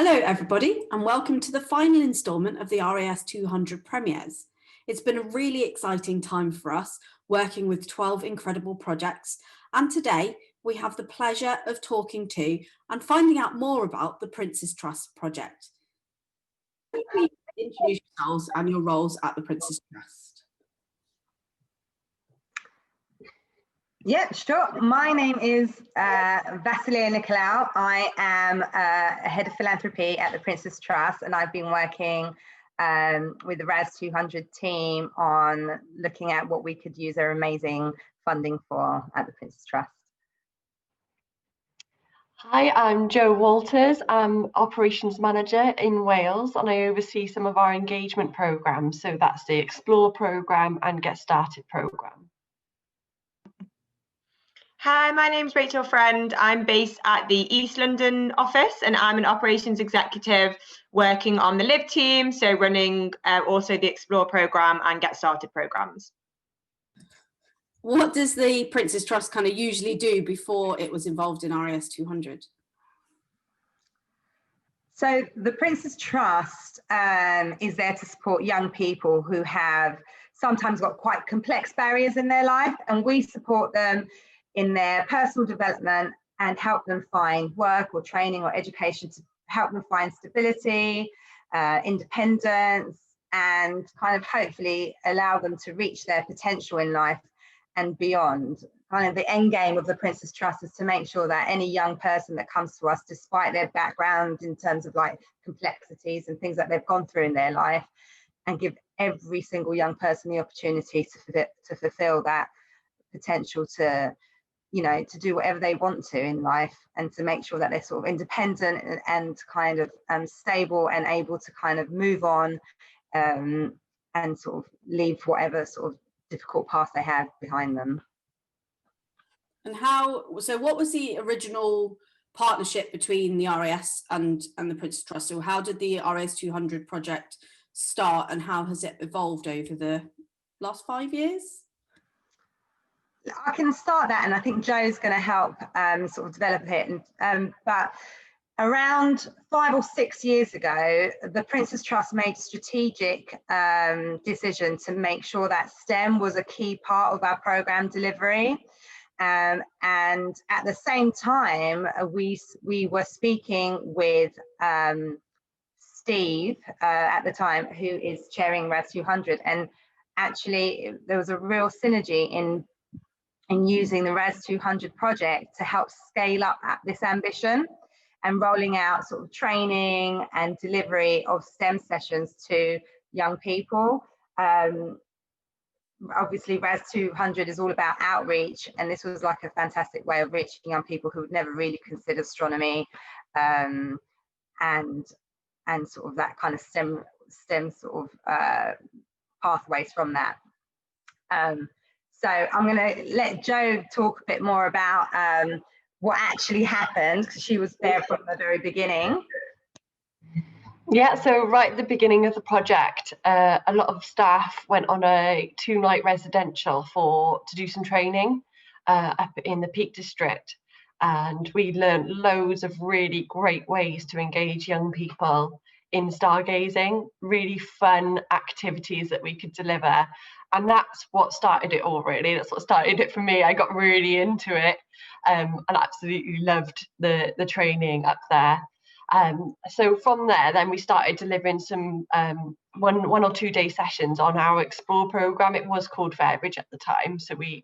Hello everybody and welcome to the final instalment of the RAS200 premieres. It's been a really exciting time for us working with 12 incredible projects, and today we have the pleasure of talking to and finding out more about the Prince's Trust project. Please introduce yourselves and your roles at the Prince's Trust. Yeah, sure. My name is Vasilia Nicolaou. I am head of philanthropy at the Prince's Trust, and I've been working with the RAS200 team on looking at what we could use their amazing funding for at the Prince's Trust. Hi, I'm Jo Walters. I'm Operations Manager in Wales, and I oversee some of our engagement programmes. So that's the Explore programme and Get Started programme. Hi, my name's Rachel Friend. I'm based at the East London office, and I'm an operations executive working on the Live team, so running also the Explore programme and Get Started programmes. What does the Prince's Trust kind of usually do before it was involved in RAS200? So the Prince's Trust is there to support young people who have sometimes got quite complex barriers in their life, and we support them in their personal development and help them find work or training or education to help them find stability, independence, and kind of hopefully allow them to reach their potential in life and beyond. Kind of the end game of the Prince's Trust is to make sure that any young person that comes to us, despite their background in terms of like complexities and things that they've gone through in their life, and give every single young person the opportunity to fulfill that potential to, you know, to do whatever they want to in life, and to make sure that they're sort of independent and kind of stable and able to kind of move on and sort of leave whatever sort of difficult path they have behind them. And so what was the original partnership between the RAS and the Prince's Trust? So how did the RAS200 project start, and how has it evolved over the last 5 years? I can start that, and I think Jo's going to help sort of develop it. But around 5 or 6 years ago, the Prince's Trust made a strategic decision to make sure that STEM was a key part of our programme delivery. And at the same time, we were speaking with Steve at the time, who is chairing RAS200, and actually there was a real synergy in using the RAS200 project to help scale up at this ambition and rolling out sort of training and delivery of STEM sessions to young people. Obviously RAS200 is all about outreach, and this was like a fantastic way of reaching young people who would never really considered astronomy and sort of that kind of STEM sort of pathways from that. So I'm going to let Jo talk a bit more about what actually happened, because she was there from the very beginning. Yeah, so right at the beginning of the project, a lot of staff went on a 2-night residential to do some training up in the Peak District, and we learned loads of really great ways to engage young people in stargazing, really fun activities that we could deliver. And that's what started it all, really. That's what started it for me. I got really into it and absolutely loved the training up there. So from there, then we started delivering some 1 or 2 day sessions on our Explore programme. It was called Fairbridge at the time. So we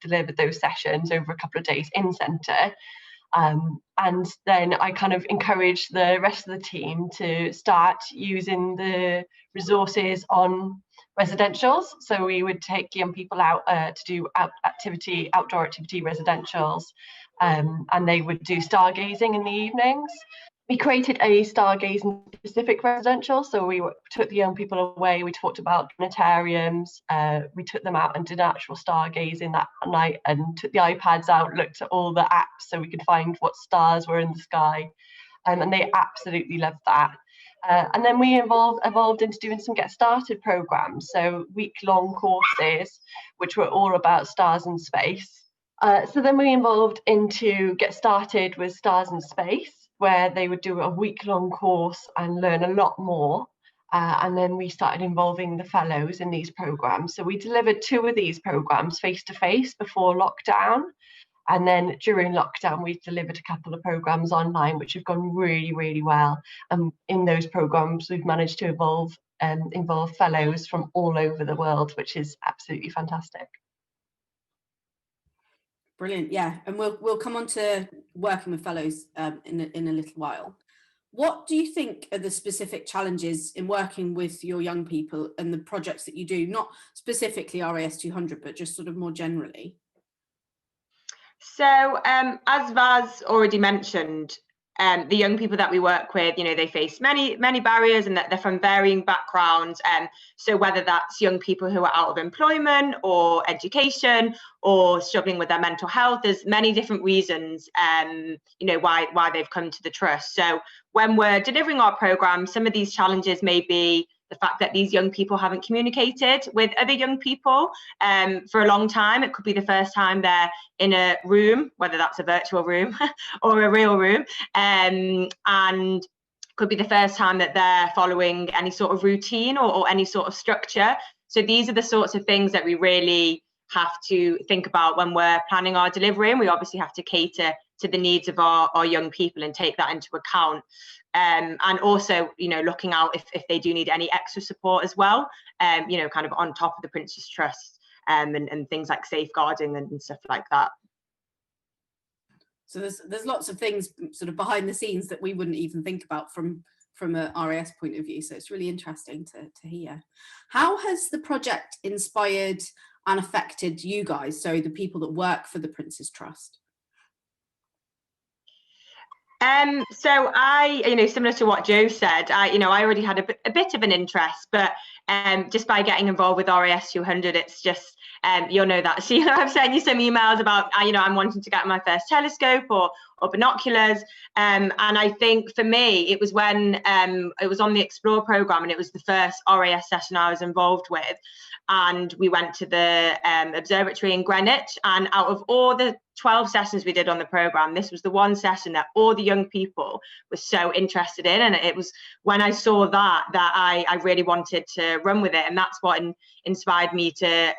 delivered those sessions over a couple of days in centre. And then I kind of encouraged the rest of the team to start using the resources on residentials. So we would take young people out to do outdoor activity residentials, and they would do stargazing in the evenings. We created a stargazing specific residential, so we took the young people away, we talked about planetariums, we took them out and did actual stargazing that night, and took the iPads out, looked at all the apps so we could find what stars were in the sky, and they absolutely loved that. And then we evolved into doing some Get Started programmes, so week-long courses which were all about stars and space. So then we evolved into Get Started with Stars and Space, where they would do a week-long course and learn a lot more. And then we started involving the fellows in these programs. So we delivered 2 of these programs face-to-face before lockdown. And then during lockdown, we delivered a couple of programs online, which have gone really, really well. And in those programs, we've managed to involve fellows from all over the world, which is absolutely fantastic. Brilliant, yeah, and we'll come on to working with fellows in a little while. What do you think are the specific challenges in working with your young people and the projects that you do, not specifically RAS200, but just sort of more generally? So as Vaz already mentioned, the young people that we work with, you know, they face many barriers, and that they're from varying backgrounds. So whether that's young people who are out of employment or education or struggling with their mental health, there's many different reasons, you know, why they've come to the trust. So when we're delivering our program, some of these challenges may be the fact that these young people haven't communicated with other young people for a long time. It could be the first time they're in a room, whether that's a virtual room or a real room, and could be the first time that they're following any sort of routine or any sort of structure. So these are the sorts of things that we really have to think about when we're planning our delivery, and we obviously have to cater to the needs of our young people and take that into account. And also, you know, looking out if they do need any extra support as well, you know, kind of on top of the Prince's Trust, and things like safeguarding and stuff like that. So there's lots of things sort of behind the scenes that we wouldn't even think about from a RAS point of view. So it's really interesting to hear. How has the project inspired and affected you guys, so the people that work for the Prince's Trust? So I, you know, similar to what Joe said, I already had a bit of an interest, but just by getting involved with RAS200, it's just, you'll know that. So, you know, I've sent you some emails about, you know, I'm wanting to get my first telescope or binoculars. And I think for me, it was when it was on the Explore program, and it was the first RAS session I was involved with. And we went to the observatory in Greenwich, and out of all the 12 sessions we did on the program, this was the one session that all the young people were so interested in. And it was when I saw that I really wanted to run with it. And that's what inspired me to,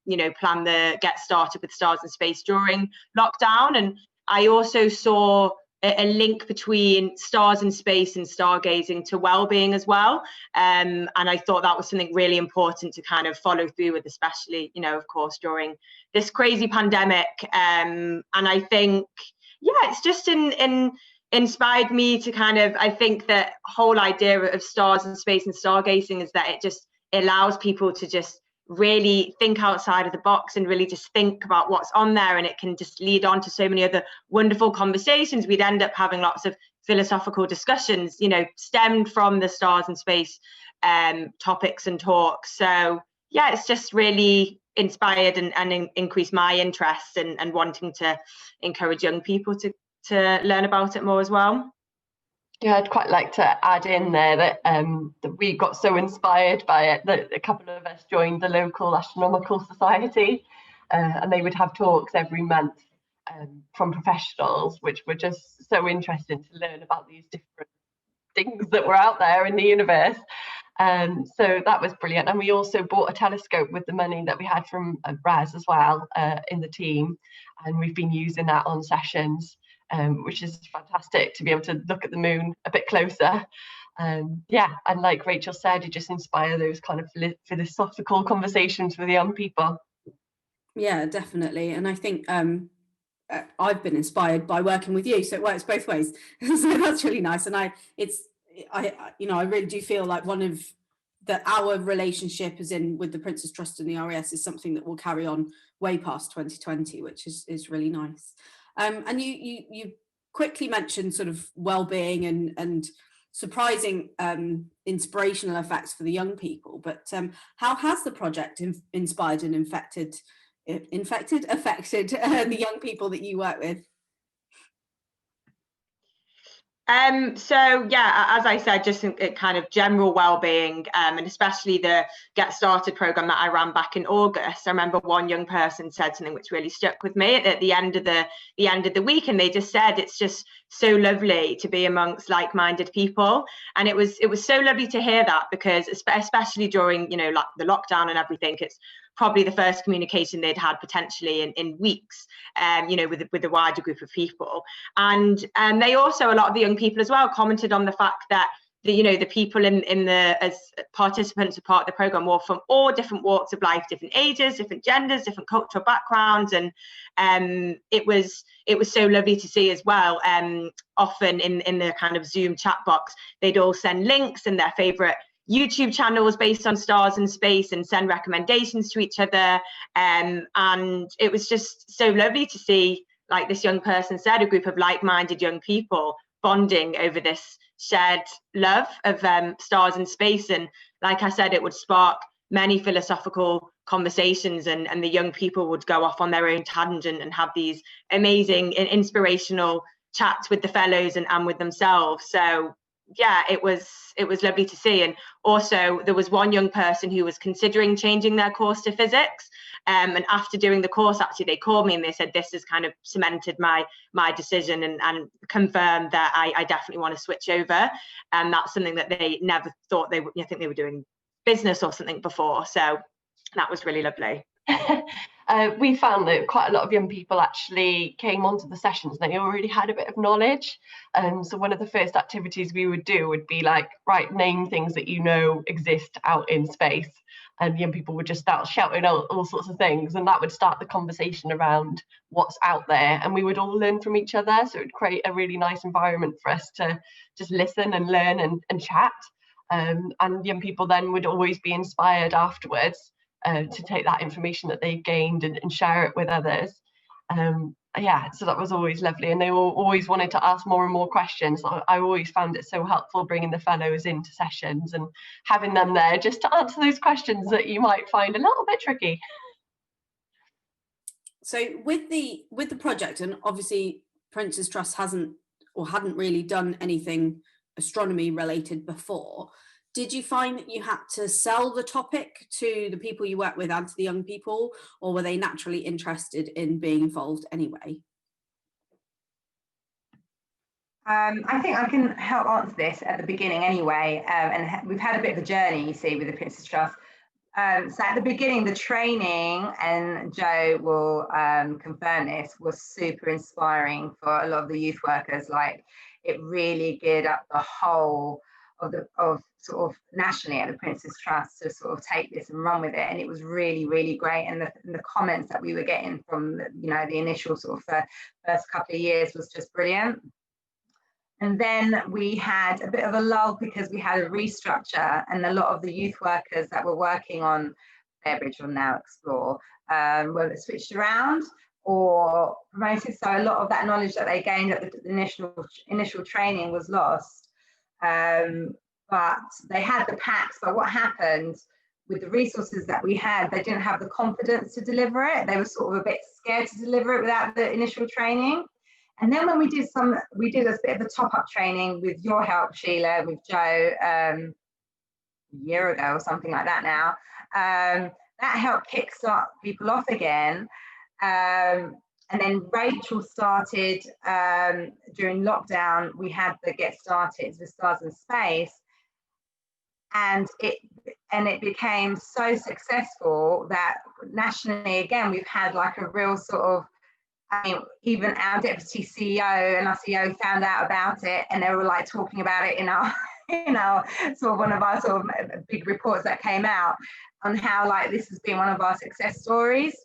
you know, plan the Get Started with Stars in Space during lockdown. And I also saw a link between stars in space and stargazing to well-being as well. And I thought that was something really important to kind of follow through with, especially, you know, of course, during this crazy pandemic. And I think, yeah, it's just inspired me to kind of, I think that whole idea of stars in space and stargazing is that it allows people to just really think outside of the box and really just think about what's on there, and it can just lead on to so many other wonderful conversations. We'd end up having lots of philosophical discussions, you know, stemmed from the stars and space topics and talks. So yeah, it's just really inspired and increased my interest and wanting to encourage young people to learn about it more as well. Yeah, I'd quite like to add in there that we got so inspired by it that a couple of us joined the local astronomical society, and they would have talks every month from professionals, which were just so interesting to learn about these different things that were out there in the universe. So that was brilliant. And we also bought a telescope with the money that we had from RAS as well in the team, and we've been using that on sessions. Which is fantastic to be able to look at the moon a bit closer. Yeah, and like Rachel said, you just inspire those kind of philosophical conversations with young people. Yeah, definitely. And I think I've been inspired by working with you, so it works both ways. So that's really nice. And I really do feel like our relationship as in with the Prince's Trust and the RAS is something that will carry on way past 2020, which is really nice. And you quickly mentioned sort of well-being and surprising inspirational effects for the young people, but how has the project inspired and affected the young people that you work with? So yeah, as I said, just in kind of general well-being, and especially the Get Started program that I ran back in August. I remember one young person said something which really stuck with me at the end of the week, and they just said it's just so lovely to be amongst like-minded people, and it was so lovely to hear that, because especially during, you know, like the lockdown and everything, it's probably the first communication they'd had potentially in weeks, you know, with a wider group of people. And they also, a lot of the young people as well, commented on the fact that you know, the people in the as participants as part of the program were from all different walks of life, different ages, different genders, different cultural backgrounds, and it was so lovely to see as well. Often in the kind of Zoom chat box, they'd all send links and their favorite YouTube channels based on Stars in Space and send recommendations to each other, and it was just so lovely to see, like this young person said, a group of like-minded young people bonding over this shared love of stars and space. And like I said, it would spark many philosophical conversations, and the young people would go off on their own tangent and have these amazing and inspirational chats with the fellows and with themselves. So yeah, it was lovely to see. And also there was one young person who was considering changing their course to physics, and after doing the course, actually they called me and they said, this has kind of cemented my decision and confirmed that I definitely want to switch over. And that's something that they never thought they would. I think they were doing business or something before, so that was really lovely. We found that quite a lot of young people actually came onto the sessions and they already had a bit of knowledge. So one of the first activities we would do would be like, right, name things that you know exist out in space. And young people would just start shouting out all sorts of things, and that would start the conversation around what's out there. And we would all learn from each other. So it would create a really nice environment for us to just listen and learn and chat. And young people then would always be inspired afterwards to take that information that they gained and share it with others. Yeah, so that was always lovely, and they always wanted to ask more and more questions. I always found it so helpful bringing the fellows into sessions and having them there just to answer those questions that you might find a little bit tricky. So with the project, and obviously Prince's Trust hadn't really done anything astronomy related before, did you find that you had to sell the topic to the people you work with and to the young people, or were they naturally interested in being involved anyway? I think I can help answer this at the beginning anyway, and we've had a bit of a journey, you see, with the Prince's Trust. So at the beginning, the training, and Joe will confirm this, was super inspiring for a lot of the youth workers. Like, it really geared up the whole of sort of nationally at the Prince's Trust to sort of take this and run with it, and it was really, really great. And the comments that we were getting from the initial sort of first couple of years was just brilliant. And then we had a bit of a lull because we had a restructure, and a lot of the youth workers that were working on Fairbridge or now Explore were switched around or promoted. So a lot of that knowledge that they gained at the initial training was lost. But they had the packs. But what happened with the resources that we had, they didn't have the confidence to deliver it. They were sort of a bit scared to deliver it without the initial training. And then when we did a bit of a top-up training with your help, Sheila, with Joe, a year ago or something like that now, that helped kickstart people off again. And then Rachel started during lockdown. We had the Get Started with Stars in Space, and it became so successful that nationally, again, we've had like a real sort of, I mean, even our deputy CEO and our CEO found out about it, and they were like talking about it in our sort of one of our sort of big reports that came out on how like this has been one of our success stories.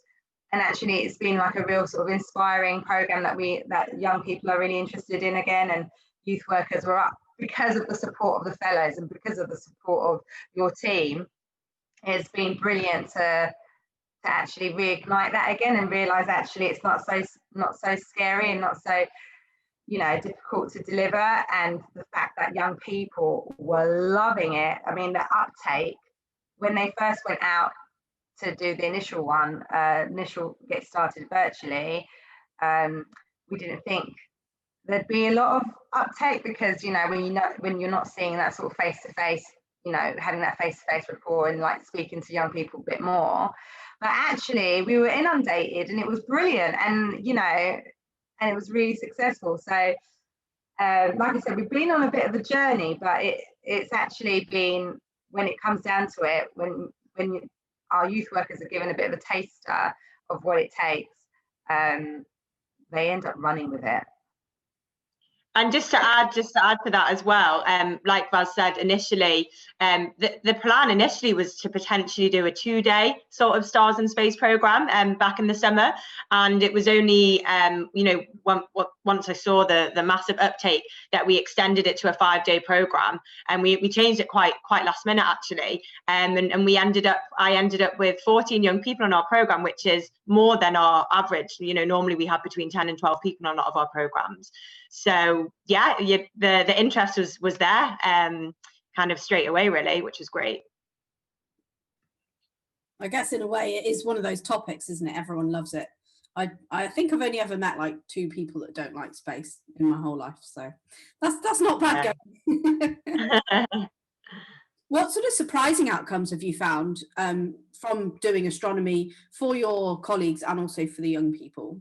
And actually it's been like a real sort of inspiring program that young people are really interested in again, and youth workers were up because of the support of the fellows and because of the support of your team. It's been brilliant to actually reignite that again and realize actually it's not so scary and not so difficult to deliver. And the fact that young people were loving it. I mean, the uptake when they first went out to do the initial Get Started virtually, we didn't think there'd be a lot of uptake, because when you're not seeing that sort of face-to-face, having that face-to-face rapport and like speaking to young people a bit more. But actually we were inundated and it was brilliant, and and it was really successful. So like I said, we've been on a bit of a journey, but it's actually been, when it comes down to it, our youth workers are given a bit of a taster of what it takes, they end up running with it. And just to add to that as well, like Raz said initially, the plan initially was to potentially do a 2-day sort of Stars in Space program back in the summer, and it was only once I saw the massive uptake that we extended it to a 5-day program, and we changed it quite last minute actually, and I ended up with 14 young people on our program, which is more than our average. Normally we have between 10 and 12 people on a lot of our programs. So yeah, the interest was there kind of straight away really, which is great. I guess in a way it is one of those topics, isn't it? Everyone loves it. I think I've only ever met like 2 people that don't like space in my whole life, so that's not bad going. What sort of surprising outcomes have you found from doing astronomy for your colleagues and also for the young people?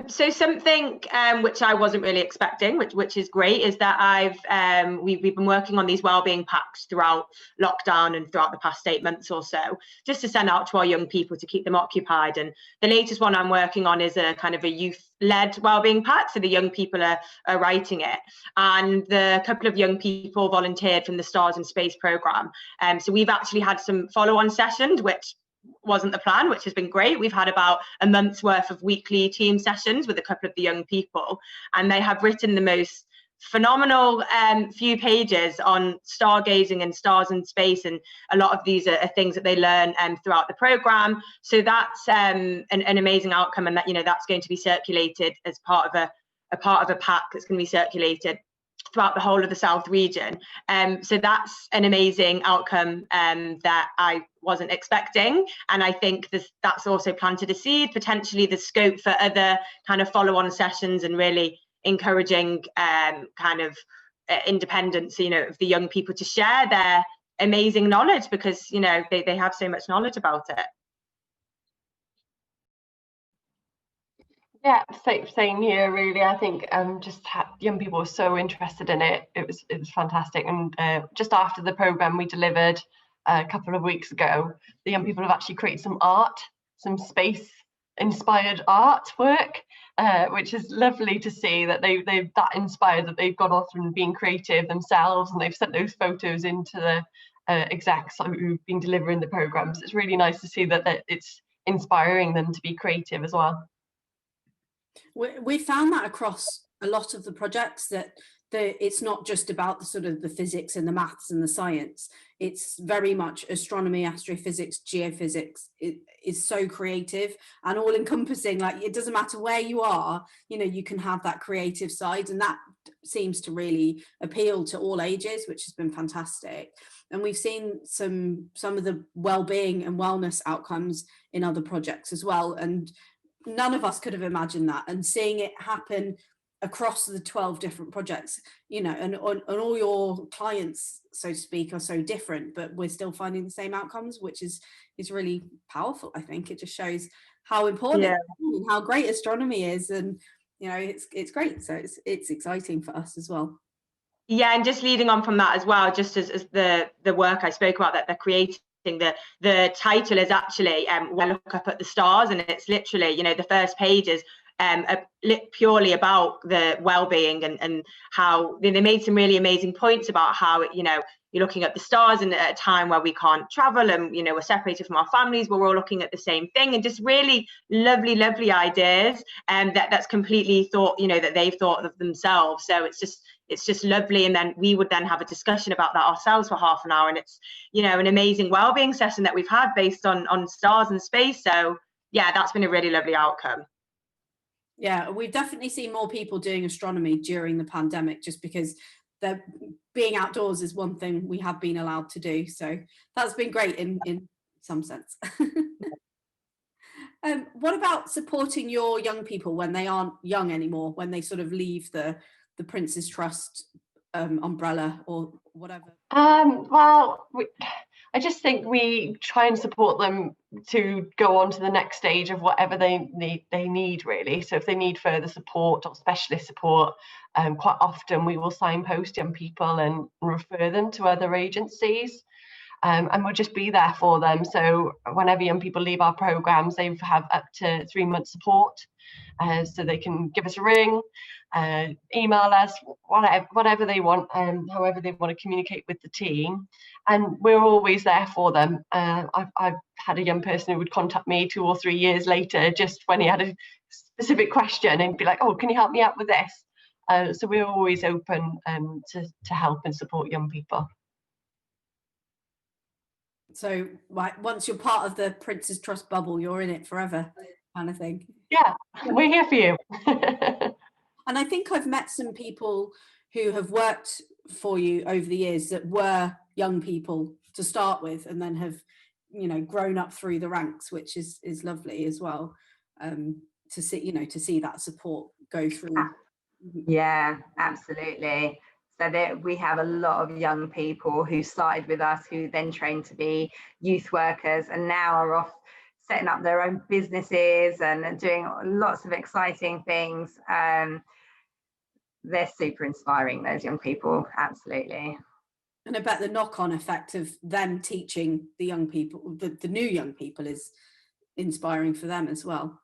So something which I wasn't really expecting, which is great, is that we've been working on these wellbeing packs throughout lockdown and throughout the past 8 months or so, just to send out to our young people to keep them occupied. And the latest one I'm working on is a kind of a youth-led wellbeing pack, so the young people are writing it, and the couple of young people volunteered from the Stars in Space program. So we've actually had some follow-on sessions, which wasn't the plan, which has been great. We've had about a month's worth of weekly team sessions with a couple of the young people, and they have written the most phenomenal few pages on stargazing and stars in space, and a lot of these are things that they learn throughout the program. So that's an amazing outcome, and that's going to be circulated as part of a pack that's going to be circulated throughout the whole of the South region. So that's an amazing outcome that I wasn't expecting, and I think that's also planted a seed, potentially the scope for other kind of follow-on sessions, and really encouraging kind of independence, of the young people to share their amazing knowledge, because they have so much knowledge about it. Yeah, same here really. I think young people were so interested in it. It was fantastic. And just after the program we delivered a couple of weeks ago, the young people have actually created some space inspired artwork, which is lovely to see that they've that inspired, that they've gone off and been creative themselves, and they've sent those photos into the execs who've been delivering the programs. It's really nice to see that it's inspiring them to be creative as well. We found that across a lot of the projects, that it's not just about the sort of the physics and the maths and the science. It's very much astronomy, astrophysics, geophysics. It is so creative and all encompassing. Like, it doesn't matter where you are, you can have that creative side, and that seems to really appeal to all ages, which has been fantastic. And we've seen some of the well-being and wellness outcomes in other projects as well, and none of us could have imagined that. And seeing it happen across the 12 different projects, and all your clients, so to speak, are so different, but we're still finding the same outcomes, which is really powerful. I think it just shows how important it is and how great astronomy is, and it's great. So it's exciting for us as well. Yeah, and just leading on from that as well, just as the work I spoke about that they're creating, the title is actually "Well, Look Up at the Stars," and it's literally, the first page is purely about the well-being, and how they made some really amazing points about how you're looking at the stars, and at a time where we can't travel, and we're separated from our families, but we're all looking at the same thing, and just really lovely ideas, and that's completely thought, that they've thought of themselves. So it's just lovely. And then we would then have a discussion about that ourselves for half an hour, and it's an amazing well-being session that we've had based on stars and space. So yeah, that's been a really lovely outcome. Yeah, we've definitely seen more people doing astronomy during the pandemic, just because being outdoors is one thing we have been allowed to do. So that's been great in some sense. What about supporting your young people when they aren't young anymore, when they sort of leave the Prince's Trust umbrella or whatever? Well, I just think we try and support them to go on to the next stage of whatever they need really. So if they need further support or specialist support, quite often we will signpost young people and refer them to other agencies. And we'll just be there for them. So whenever young people leave our programs, they have up to 3 months support. So they can give us a ring, email us, whatever they want, however they want to communicate with the team. And we're always there for them. I've had a young person who would contact me 2 or 3 years later, just when he had a specific question and be like, oh, can you help me out with this? So we're always open to help and support young people. So once you're part of the Prince's Trust bubble, you're in it forever, kind of thing. Yeah, we're here for you. And I think I've met some people who have worked for you over the years that were young people to start with, and then have, you know, grown up through the ranks, which is lovely as well. To see, you know, to see that support go through. Yeah, absolutely. So that we have a lot of young people who started with us, who then trained to be youth workers and now are off setting up their own businesses and doing lots of exciting things. They're super inspiring, those young people, absolutely. And I bet the knock-on effect of them teaching the young people, the new young people, is inspiring for them as well.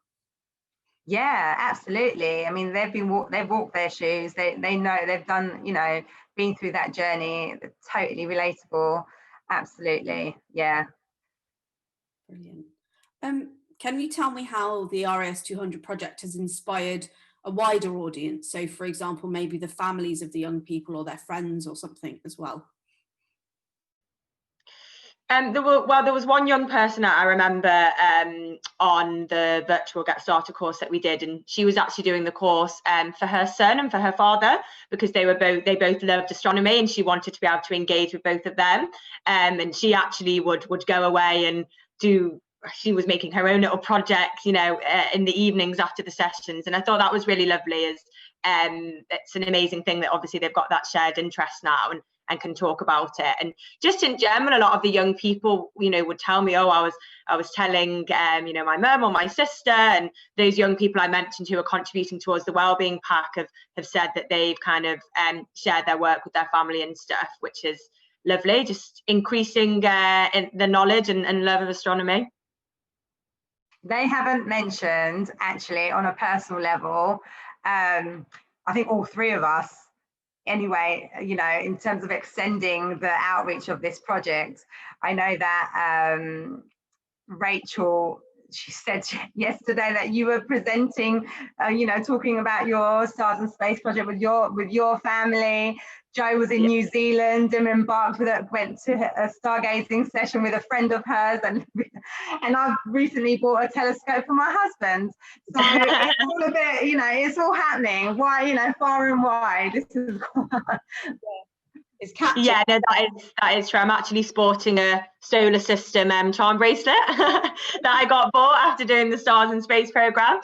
Yeah, absolutely. I mean, they've walked their shoes. They know, they've done, you know, been through that journey. They're totally relatable. Absolutely. Yeah. Brilliant. Can you tell me how the RAS200 project has inspired a wider audience? So, for example, maybe the families of the young people or their friends or something as well. There was one young person that I remember on the virtual Get Started course that we did, and she was actually doing the course for her son and for her father, because they both loved astronomy, and she wanted to be able to engage with both of them. And she actually would go away and she was making her own little project, you know, in the evenings after the sessions, and I thought that was really lovely. It's an amazing thing that obviously they've got that shared interest now and can talk about it. And just in general, a lot of the young people, you know, would tell me, oh, I was telling you know, my mum or my sister, and those young people I mentioned who are contributing towards the wellbeing pack have said that they've kind of shared their work with their family and stuff, which is lovely, just increasing in the knowledge and love of astronomy. They haven't mentioned, actually, on a personal level, I think all three of us, anyway, you know, in terms of extending the outreach of this project, I know that Rachel, she said yesterday that you were presenting, you know, talking about your Stars and Space project with your family. Jo was in New Zealand and went to a stargazing session with a friend of hers, and I've recently bought a telescope for my husband. So it's all a bit, you know, it's all happening. Why, you know, far and wide. This is it's catching. Yeah, no, that is true. I'm actually sporting a solar system charm bracelet that I got bought after doing the Stars and Space program,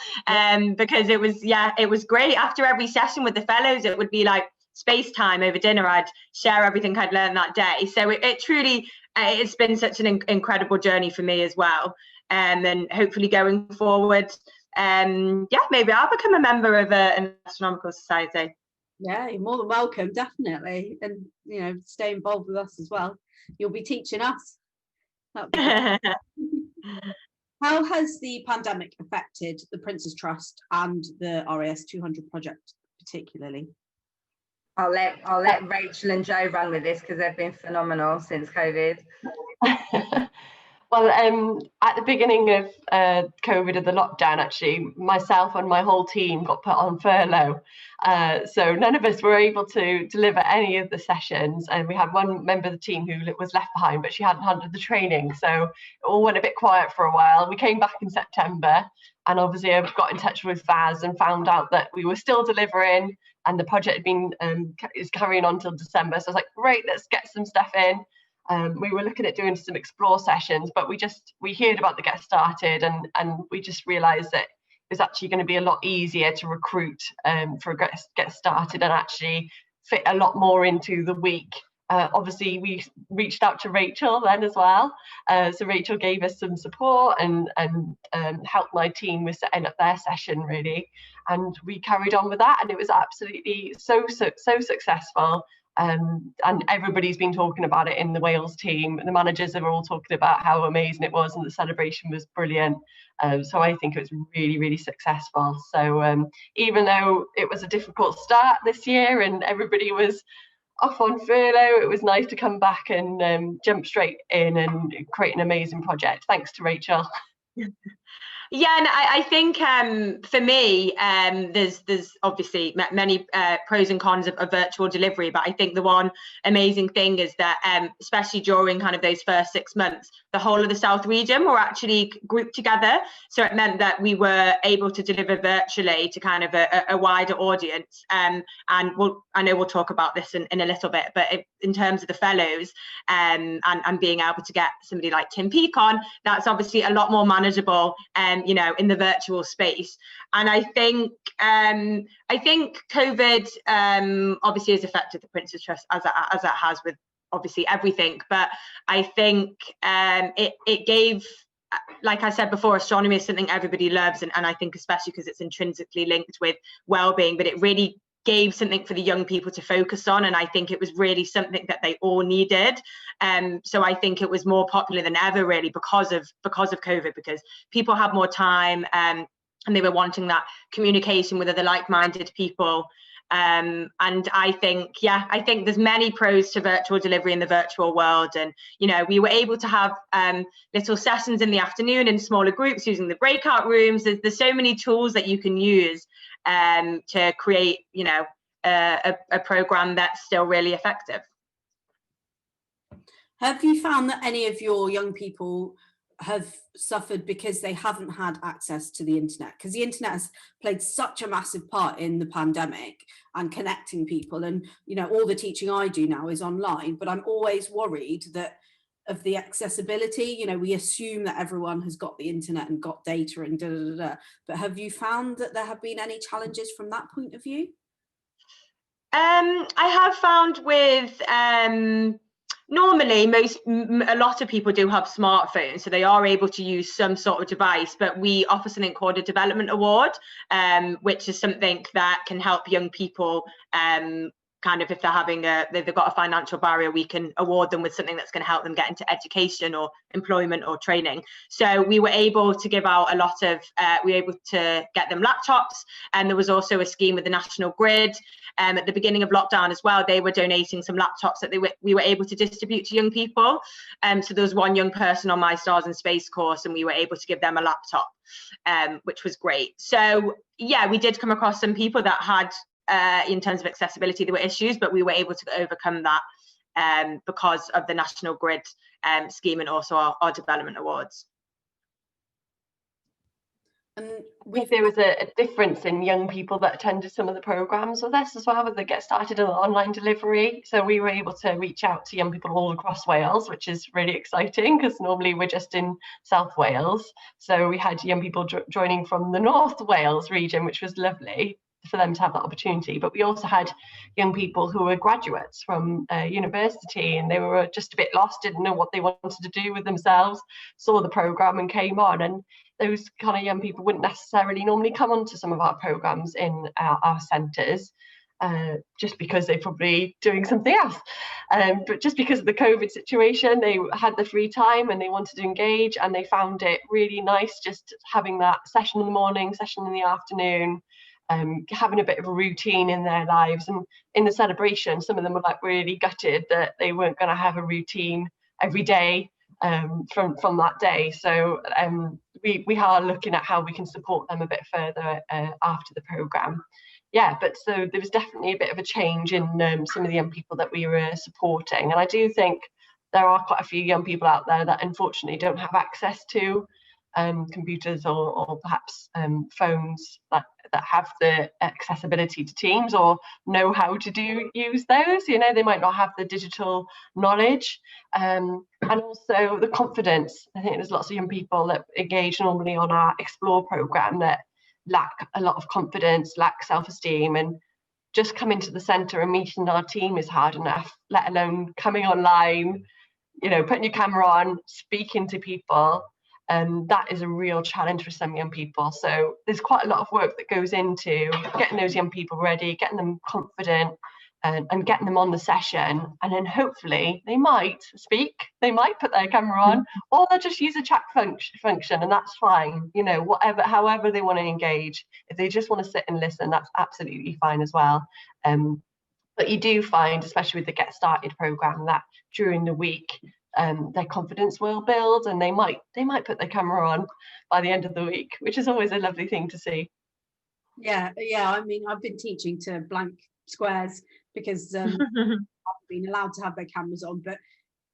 because it was great. After every session with the fellows, it would be like space time over dinner. I'd share everything I'd learned that day. So it truly, it's been such an incredible journey for me as well. And hopefully going forward, maybe I'll become a member of an astronomical society. Yeah, you're more than welcome, definitely. And, you know, stay involved with us as well. You'll be teaching us. That'd be great. How has the pandemic affected the Prince's Trust and the RAS200 project particularly? I'll let Rachel and Jo run with this because they've been phenomenal since COVID. Well, at the beginning of COVID, of the lockdown, actually, myself and my whole team got put on furlough. So none of us were able to deliver any of the sessions. And we had one member of the team who was left behind, but she hadn't handled the training. So it all went a bit quiet for a while. We came back in September, and obviously I got in touch with Vaz and found out that we were still delivering, and the project had been is carrying on till December. So I was like, great, let's get some stuff in. We were looking at doing some explore sessions, but we heard about the Get Started, and we just realised that it was actually going to be a lot easier to recruit for Get Started and actually fit a lot more into the week. Obviously, we reached out to Rachel then as well. So Rachel gave us some support and helped my team with setting up their session, really. And we carried on with that, and it was absolutely so successful. And everybody's been talking about it in the Wales team. The managers are all talking about how amazing it was, and the celebration was brilliant. So I think it was really successful. So even though it was a difficult start this year and everybody was off on furlough, it was nice to come back and jump straight in and create an amazing project. Thanks to Rachel. Yeah, and I think for me, there's obviously many pros and cons of virtual delivery, but I think the one amazing thing is that especially during kind of those first 6 months, the whole of the South region were actually grouped together. So it meant that we were able to deliver virtually to kind of a wider audience. And I know we'll talk about this in a little bit, but in terms of the fellows and being able to get somebody like Tim Peake on, that's obviously a lot more manageable. You know, in the virtual space. And I think COVID obviously has affected the Prince's Trust as it has with obviously everything. But I think it gave, like I said before, astronomy is something everybody loves, and I think especially because it's intrinsically linked with well-being, but it really gave something for the young people to focus on, and I think it was really something that they all needed. So I think it was more popular than ever, really, because of COVID, because people had more time and they were wanting that communication with other like-minded people. And I think there's many pros to virtual delivery in the virtual world. And, you know, we were able to have little sessions in the afternoon in smaller groups using the breakout rooms. There's so many tools that you can use to create, you know, a program that's still really effective. Have you found that any of your young people have suffered because they haven't had access to the internet? Because the internet has played such a massive part in the pandemic and connecting people, and you know, all the teaching I do now is online, but I'm always worried that of the accessibility. You know, we assume that everyone has got the internet and got data and but have you found that there have been any challenges from that point of view? I have found with normally a lot of people do have smartphones, so they are able to use some sort of device, but we offer something called a development award, which is something that can help young people kind of, if they're having they've got a financial barrier, we can award them with something that's going to help them get into education or employment or training. So we were able to give out a lot of we were able to get them laptops, and there was also a scheme with the National Grid at the beginning of lockdown as well. They were donating some laptops that we were able to distribute to young people. So there was one young person on my Stars in Space course, and we were able to give them a laptop, which was great. So yeah, we did come across some people that had in terms of accessibility, there were issues, but we were able to overcome that because of the National Grid scheme and also our development awards. And there was a difference in young people that attended some of the programs with us as well, with the Get Started on online delivery. So we were able to reach out to young people all across Wales, which is really exciting because normally we're just in South Wales. So we had young people joining from the North Wales region, which was lovely for them to have that opportunity. But we also had young people who were graduates from university, and they were just a bit lost, didn't know what they wanted to do with themselves, saw the programme and came on. And those kind of young people wouldn't necessarily normally come onto some of our programmes in our centres, just because they're probably doing something else. But just because of the COVID situation, they had the free time and they wanted to engage, and they found it really nice just having that session in the morning, session in the afternoon, having a bit of a routine in their lives. And in the celebration, some of them were like really gutted that they weren't going to have a routine every day from that day. So we are looking at how we can support them a bit further after the programme. Yeah, but so there was definitely a bit of a change in some of the young people that we were supporting. And I do think there are quite a few young people out there that unfortunately don't have access to computers or perhaps phones that have the accessibility to Teams or know how to use those. You know, they might not have the digital knowledge, and also the confidence. I think there's lots of young people that engage normally on our Explore program that lack a lot of confidence, lack self-esteem, and just coming to the centre and meeting our team is hard enough, let alone coming online, you know, putting your camera on, speaking to people. And that is a real challenge for some young people. So there's quite a lot of work that goes into getting those young people ready, getting them confident, and getting them on the session. And then hopefully they might speak, they might put their camera on, or they'll just use a chat function, and that's fine. You know, however they want to engage. If they just want to sit and listen, that's absolutely fine as well. But you do find, especially with the Get Started program, that during the week, their confidence will build, and they might put their camera on by the end of the week, which is always a lovely thing to see. Yeah. I mean, I've been teaching to blank squares because I haven't been allowed to have their cameras on, but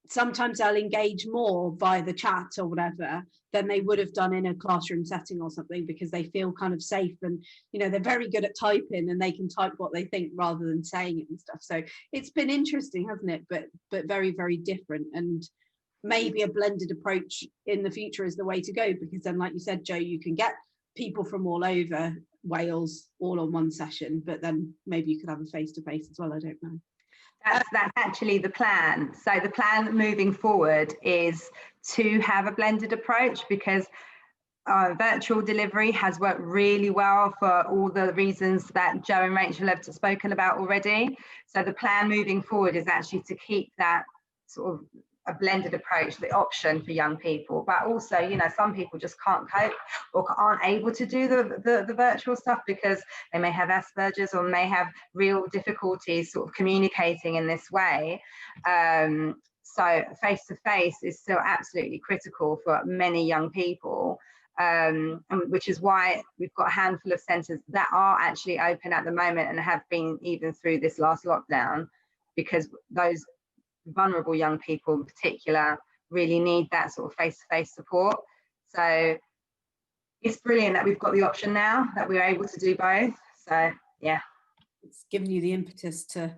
sometimes they'll engage more via the chat or whatever than they would have done in a classroom setting or something, because they feel kind of safe, and you know, they're very good at typing and they can type what they think rather than saying it and stuff. So it's been interesting, hasn't it? But very, very different, and maybe a blended approach in the future is the way to go, because then, like you said, Jo, you can get people from all over Wales all on one session, but then maybe you could have a face-to-face as well. I don't know. That's actually the plan. So the plan moving forward is to have a blended approach, because virtual delivery has worked really well for all the reasons that Jo and Rachel have spoken about already. So the plan moving forward is actually to keep that sort of a blended approach, the option for young people, but also, you know, some people just can't cope or aren't able to do the virtual stuff because they may have Asperger's or may have real difficulties sort of communicating in this way. So face-to-face is still absolutely critical for many young people, and which is why we've got a handful of centres that are actually open at the moment and have been even through this last lockdown, because those vulnerable young people in particular really need that sort of face-to-face support. So it's brilliant that we've got the option now, that we're able to do both. So yeah, it's given you the impetus to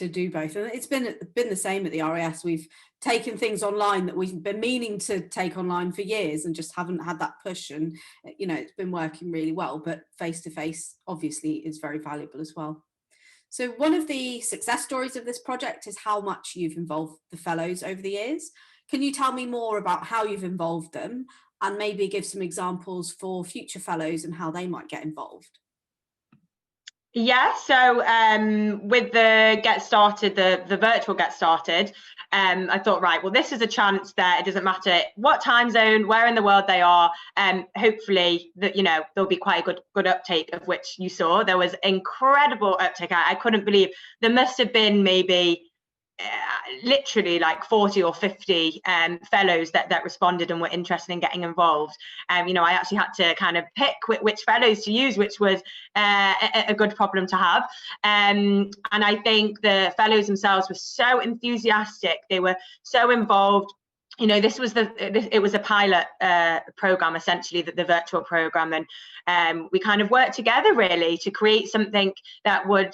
do both, and it's been the same at the RAS. We've taken things online that we've been meaning to take online for years and just haven't had that push, and you know, it's been working really well, but face-to-face obviously is very valuable as well. So one of the success stories of this project is how much you've involved the fellows over the years. Can you tell me more about how you've involved them, and maybe give some examples for future fellows and how they might get involved? Yeah, so with the Get Started, the virtual Get Started, I thought, right, well, this is a chance that it doesn't matter what time zone, where in the world they are, hopefully that, you know, there'll be quite a good uptake, of which you saw. There was incredible uptake. I couldn't believe there must have been maybe literally like 40 or 50 fellows that responded and were interested in getting involved. You know, I actually had to kind of pick which fellows to use, which was a good problem to have. And I think the fellows themselves were so enthusiastic. They were so involved. You know, this was it was a pilot program, essentially, the virtual program, and we kind of worked together really to create something that would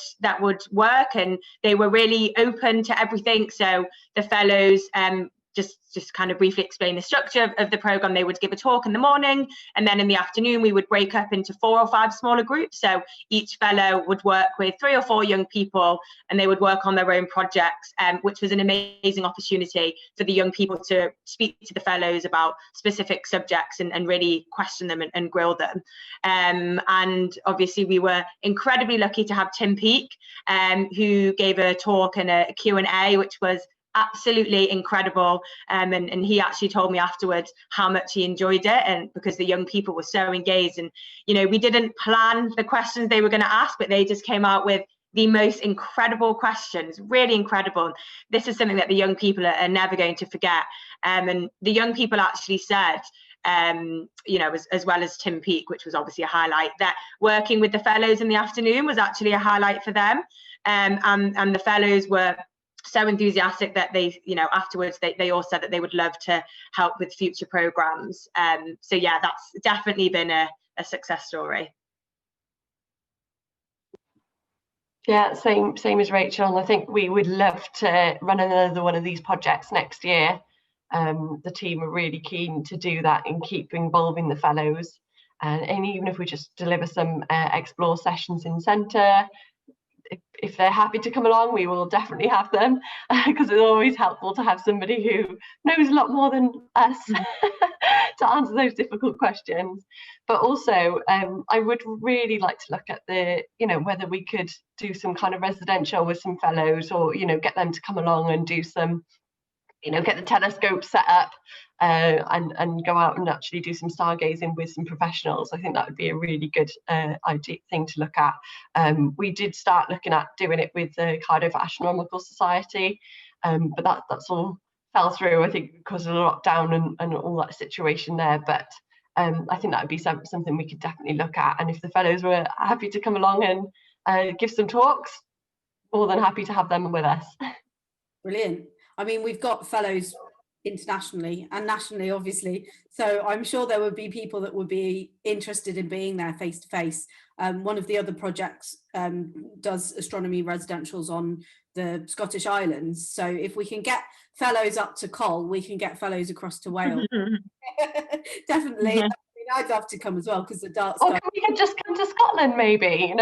work, and they were really open to everything. So the fellows just kind of briefly explain the structure of the program. They would give a talk in the morning, and then in the afternoon we would break up into 4 or 5 smaller groups. So each fellow would work with 3 or 4 young people, and they would work on their own projects, which was an amazing opportunity for the young people to speak to the fellows about specific subjects and really question them and grill them. And obviously we were incredibly lucky to have Tim Peake, who gave a talk and a Q&A, which was absolutely incredible, and he actually told me afterwards how much he enjoyed it, and because the young people were so engaged. And you know, we didn't plan the questions they were going to ask, but they just came out with the most incredible questions, really incredible. This is something that the young people are never going to forget. And the young people actually said, you know, as well as Tim Peake, which was obviously a highlight, that working with the fellows in the afternoon was actually a highlight for them. And the fellows were so enthusiastic that they, you know, afterwards they all said that they would love to help with future programs. So yeah, that's definitely been a success story. Yeah, same as Rachel. And I think we would love to run another one of these projects next year. The team are really keen to do that and keep involving the fellows. And even if we just deliver some explore sessions in centre, if they're happy to come along, we will definitely have them, because it's always helpful to have somebody who knows a lot more than us to answer those difficult questions. But also, I would really like to look at the, whether we could do some kind of residential with some fellows, or, get them to come along and do some, get the telescope set up and go out and actually do some stargazing with some professionals. I think that would be a really good thing to look at. We did start looking at doing it with the Cardiff Astronomical Society, but that's all fell through, I think, because of the lockdown and all that situation there. But I think that would be something we could definitely look at. And if the fellows were happy to come along and give some talks, more than happy to have them with us. Brilliant. I mean, we've got fellows internationally and nationally, obviously, so I'm sure there would be people that would be interested in being there face to face. One of the other projects does astronomy residentials on the Scottish Islands, so if we can get fellows up to Col, we can get fellows across to Wales. Definitely. I'd love to come as well, because the dark sky. Or can we just come to Scotland, maybe?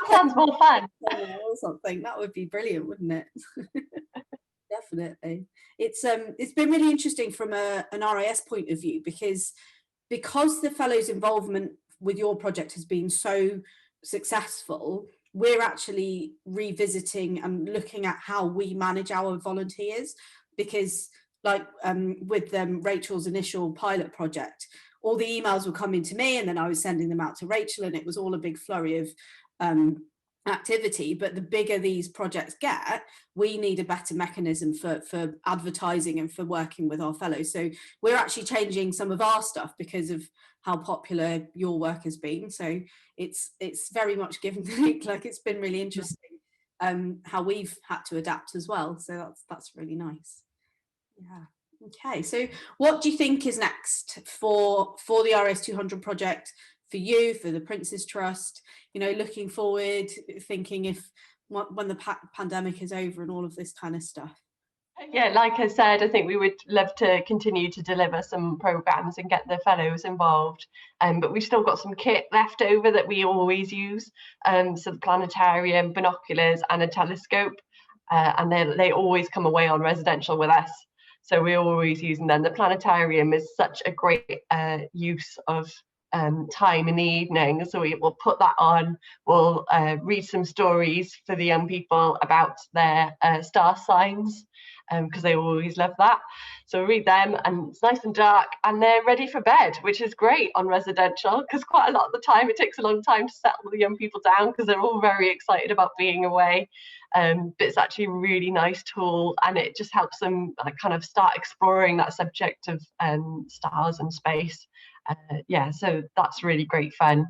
Sounds more fun. Or something, that would be brilliant, wouldn't it? Definitely. It's been really interesting from an RAS point of view, because the fellows' involvement with your project has been so successful. We're actually revisiting and looking at how we manage our volunteers, because like with Rachel's initial pilot project, all the emails were coming to me and then I was sending them out to Rachel, and it was all a big flurry of activity. But the bigger these projects get, we need a better mechanism for advertising and for working with our fellows. So we're actually changing some of our stuff because of how popular your work has been. So it's very much give and take. Like, it's been really interesting how we've had to adapt as well. So that's really nice. Yeah. Okay, so what do you think is next for the RAS200 project, for you, for the Prince's Trust? Looking forward, thinking when the pandemic is over and all of this kind of stuff. Yeah, like I said, I think we would love to continue to deliver some programs and get the fellows involved, but we've still got some kit left over that we always use, so the planetarium, binoculars and a telescope, and they always come away on residential with us. So we're always using them. The planetarium is such a great use of time in the evening. So we will put that on. We'll read some stories for the young people about their star signs, because they always love that. So we read them, and it's nice and dark, and they're ready for bed, which is great on residential, because quite a lot of the time it takes a long time to settle the young people down, because they're all very excited about being away. But it's actually a really nice tool, and it just helps them kind of start exploring that subject of stars and space. Yeah, so that's really great fun.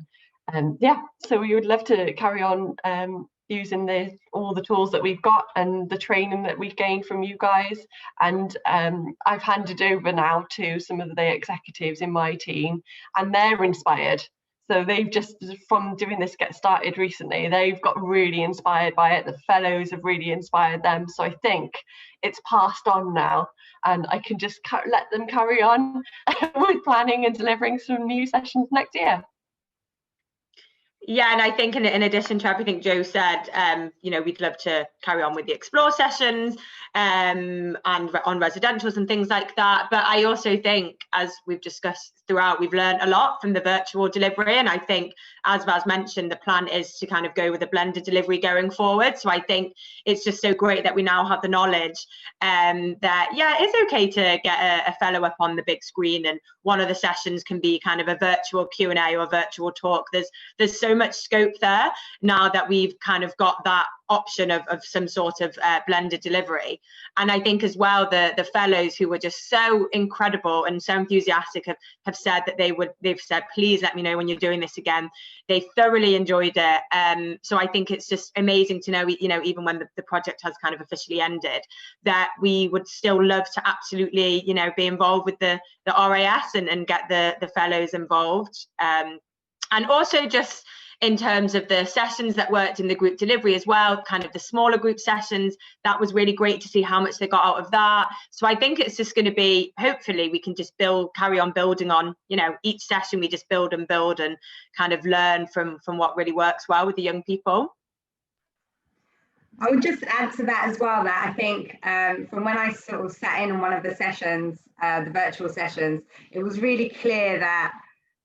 Yeah, so we would love to carry on using all the tools that we've got and the training that we've gained from you guys. And I've handed over now to some of the executives in my team, and they're inspired. So they've just, from doing this Get Started recently, they've got really inspired by it. The fellows have really inspired them. So I think it's passed on now, and I can just let them carry on with planning and delivering some new sessions next year. Yeah, and I think in addition to everything Joe said, we'd love to carry on with the explore sessions and on residentials and things like that. But I also think, as we've discussed throughout, we've learned a lot from the virtual delivery. And I think, as Raz mentioned, the plan is to kind of go with a blended delivery going forward. So I think it's just so great that we now have the knowledge that, yeah, it's okay to get a fellow up on the big screen, and one of the sessions can be kind of a virtual Q&A or a virtual talk. There's so much scope there now that we've kind of got that option of some sort of blended delivery. And I think as well, the fellows who were just so incredible and so enthusiastic have said that they've said, please let me know when you're doing this again. They thoroughly enjoyed it. So I think it's just amazing to know, even when the project has kind of officially ended, that we would still love to absolutely, be involved with the RAS and get the fellows involved. And also just in terms of the sessions that worked in the group delivery as well, kind of the smaller group sessions, that was really great to see how much they got out of that. So I think it's just going to be, hopefully we can just carry on building on, you know, each session we just build and kind of learn from what really works well with the young people. I would just add to that as well, that I think from when I sort of sat in on one of the sessions, the virtual sessions, it was really clear that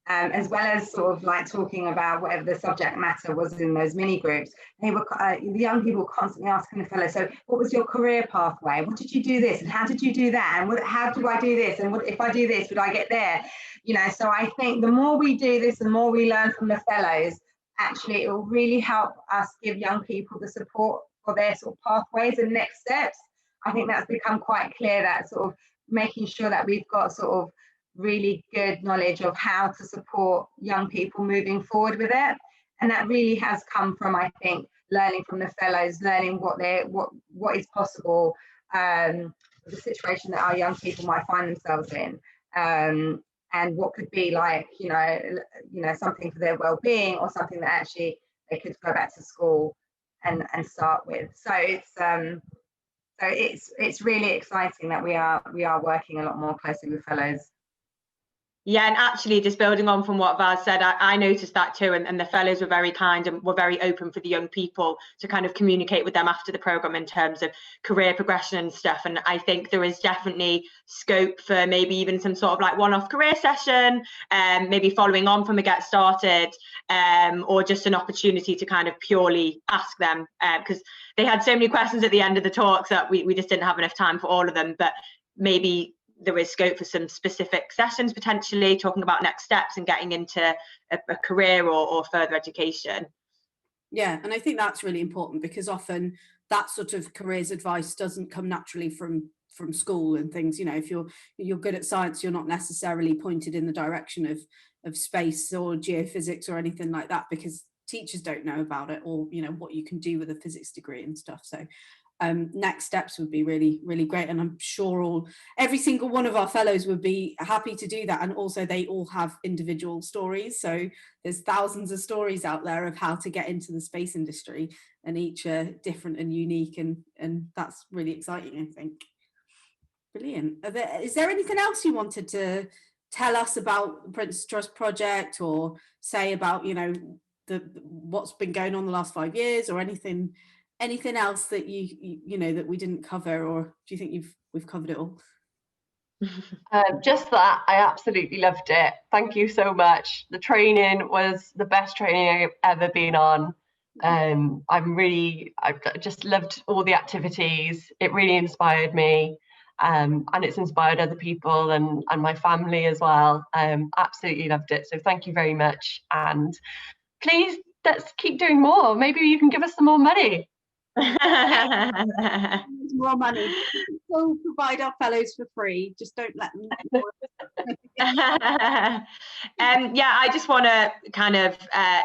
as well as sort of like talking about whatever the subject matter was in those mini groups, they were the young people were constantly asking the fellows, so what was your career pathway? What did you do this? And how did you do that? And how do I do this? And what, if I do this, would I get there? You know, so I think the more we do this, the more we learn from the fellows, actually it will really help us give young people the support for their sort of pathways and next steps. I think that's become quite clear, that sort of making sure that we've got sort of really good knowledge of how to support young people moving forward with it. And that really has come from, I think, learning from the fellows, learning what is possible, the situation that our young people might find themselves in, and what could be like, you know, something for their well-being, or something that actually they could go back to school and start with. So it's really exciting that we are working a lot more closely with fellows. Yeah, and actually just building on from what Vaz said, I noticed that too, and the fellows were very kind and were very open for the young people to kind of communicate with them after the programme in terms of career progression and stuff. And I think there is definitely scope for maybe even some sort of like one-off career session, maybe following on from a Get Started, or just an opportunity to kind of purely ask them, because they had so many questions at the end of the talks that we just didn't have enough time for all of them. But maybe there is scope for some specific sessions, potentially talking about next steps and getting into a career or further education. Yeah, and I think that's really important, because often that sort of careers advice doesn't come naturally from school and things. You know, if you're good at science, you're not necessarily pointed in the direction of space or geophysics or anything like that, because teachers don't know about it, or you know what you can do with a physics degree and stuff. So next steps would be really, really great, and I'm sure every single one of our fellows would be happy to do that. And also they all have individual stories, so there's thousands of stories out there of how to get into the space industry, and each are different and unique, and that's really exciting, I think. Brilliant. Is there anything else you wanted to tell us about the Prince's Trust project, or say about, you know, what's been going on the last 5 years, or anything else that you know that we didn't cover, or do you think we've covered it all? Just that I absolutely loved it. Thank you so much. The training was the best training I've ever been on. I've just loved all the activities. It really inspired me, and it's inspired other people and my family as well. Absolutely loved it. So thank you very much, and please let's keep doing more. Maybe you can give us some more money. More money. We'll provide our fellows for free, just don't let them. Yeah, I just want to kind of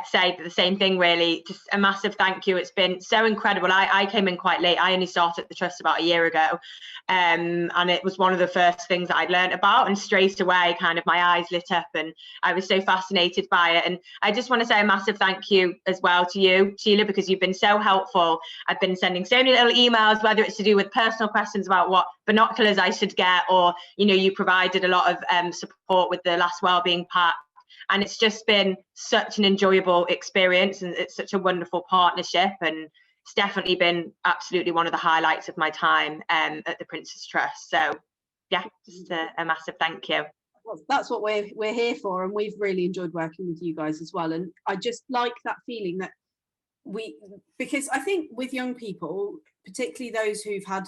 say the same thing, really. Just a massive thank you. It's been so incredible. I came in quite late. I only started the trust about a year ago, and it was one of the first things that I learned about, and straight away kind of my eyes lit up and I was so fascinated by it. And I just want to say a massive thank you as well to you, Sheila, because you've been so helpful. I've been sending so many little emails, whether it's to do with personal questions about what binoculars I should get, or you know, you provided a lot of support with the last wellbeing pack, and it's just been such an enjoyable experience, and it's such a wonderful partnership, and it's definitely been absolutely one of the highlights of my time at the Prince's Trust. So yeah, just a massive thank you. Well, that's what we're here for, and we've really enjoyed working with you guys as well. And I just like that feeling that because I think with young people, particularly those who've had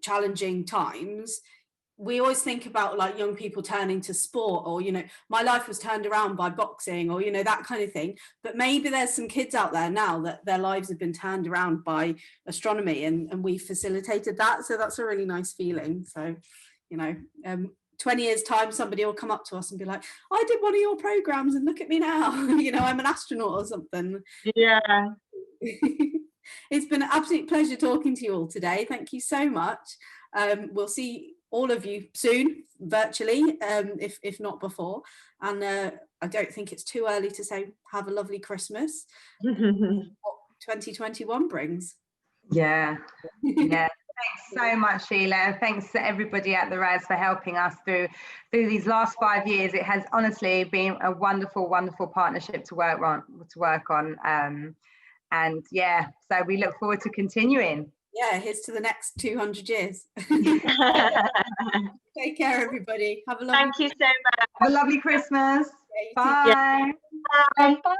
challenging times, we always think about like young people turning to sport, or you know, my life was turned around by boxing, or you know, that kind of thing. But maybe there's some kids out there now that their lives have been turned around by astronomy, and we facilitated that. So that's a really nice feeling. So you know, 20 years time, somebody will come up to us and be like, I did one of your programs and look at me now. You know, I'm an astronaut or something. Yeah. It's been an absolute pleasure talking to you all today. Thank you so much. We'll see all of you soon, virtually, if not before. And I don't think it's too early to say have a lovely Christmas. What 2021 brings. Yeah. Thanks so much, Sheila, and thanks to everybody at the RAS for helping us through these last 5 years. It has honestly been a wonderful partnership to work on. And yeah, so we look forward to continuing. Yeah, here's to the next 200 years. Take care, everybody. Have a lovely. Thank you so much. Have a lovely Christmas. Yeah, Bye. Bye. Bye.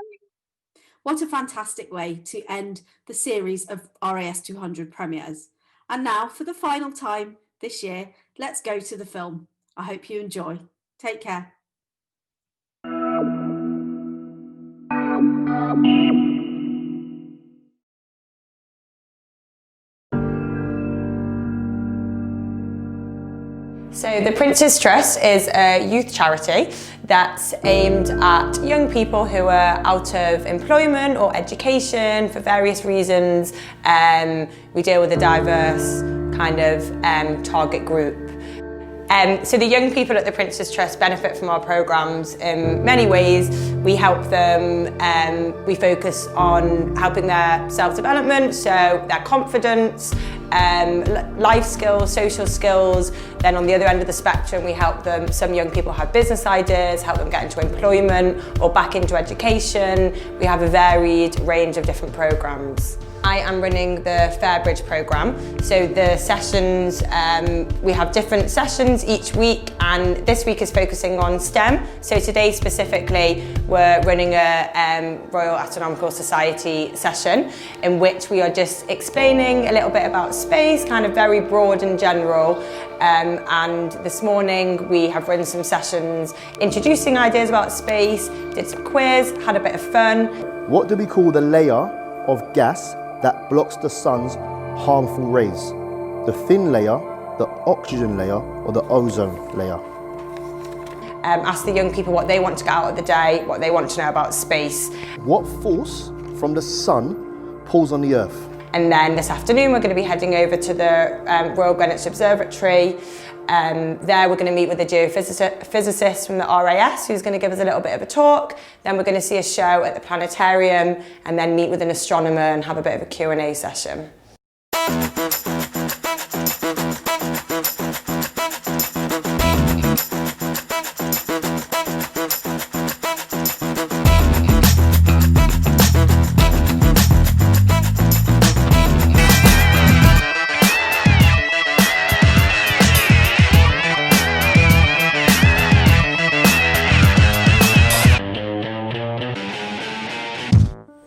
What a fantastic way to end the series of RAS200 premieres. And now, for the final time this year, let's go to the film. I hope you enjoy. Take care. So the Prince's Trust is a youth charity that's aimed at young people who are out of employment or education for various reasons. We deal with a diverse kind of target group. So the young people at the Prince's Trust benefit from our programmes in many ways. We help them, we focus on helping their self-development, so their confidence, life skills, social skills. Then on the other end of the spectrum, we help them, some young people have business ideas, help them get into employment or back into education. We have a varied range of different programmes. I am running the Fairbridge programme. So the sessions, we have different sessions each week, and this week is focusing on STEM. So today specifically, we're running a Royal Astronomical Society session in which we are just explaining a little bit about space, kind of very broad and general. And this morning we have run some sessions introducing ideas about space, did some quiz, had a bit of fun. What do we call the layer of gas that blocks the sun's harmful rays? The thin layer, the oxygen layer, or the ozone layer? Ask the young people what they want to get out of the day, what they want to know about space. What force from the sun pulls on the earth? And then this afternoon we're going to be heading over to the Royal Greenwich Observatory. There we're going to meet with a geophysicist from the RAS who's going to give us a little bit of a talk. Then we're going to see a show at the planetarium and then meet with an astronomer and have a bit of a Q&A session.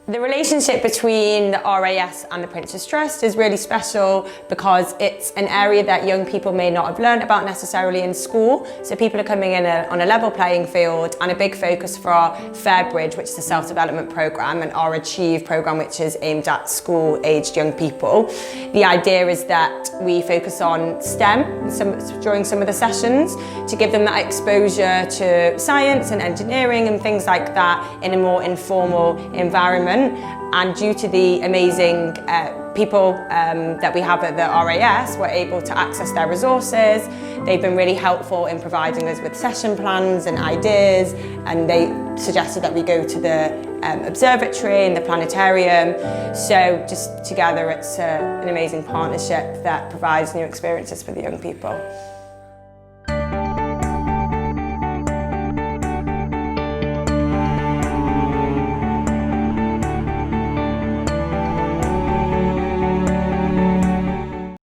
The relationship between the RAS and the Prince's Trust is really special because it's an area that young people may not have learned about necessarily in school. So people are coming in on a level playing field, and a big focus for our Fairbridge, which is a self-development programme, and our Achieve programme, which is aimed at school-aged young people. The idea is that we focus on STEM during some of the sessions to give them that exposure to science and engineering and things like that in a more informal environment. And due to the amazing people that we have at the RAS, we're able to access their resources. They've been really helpful in providing us with session plans and ideas, and they suggested that we go to the observatory and the planetarium. So just together it's an amazing partnership that provides new experiences for the young people.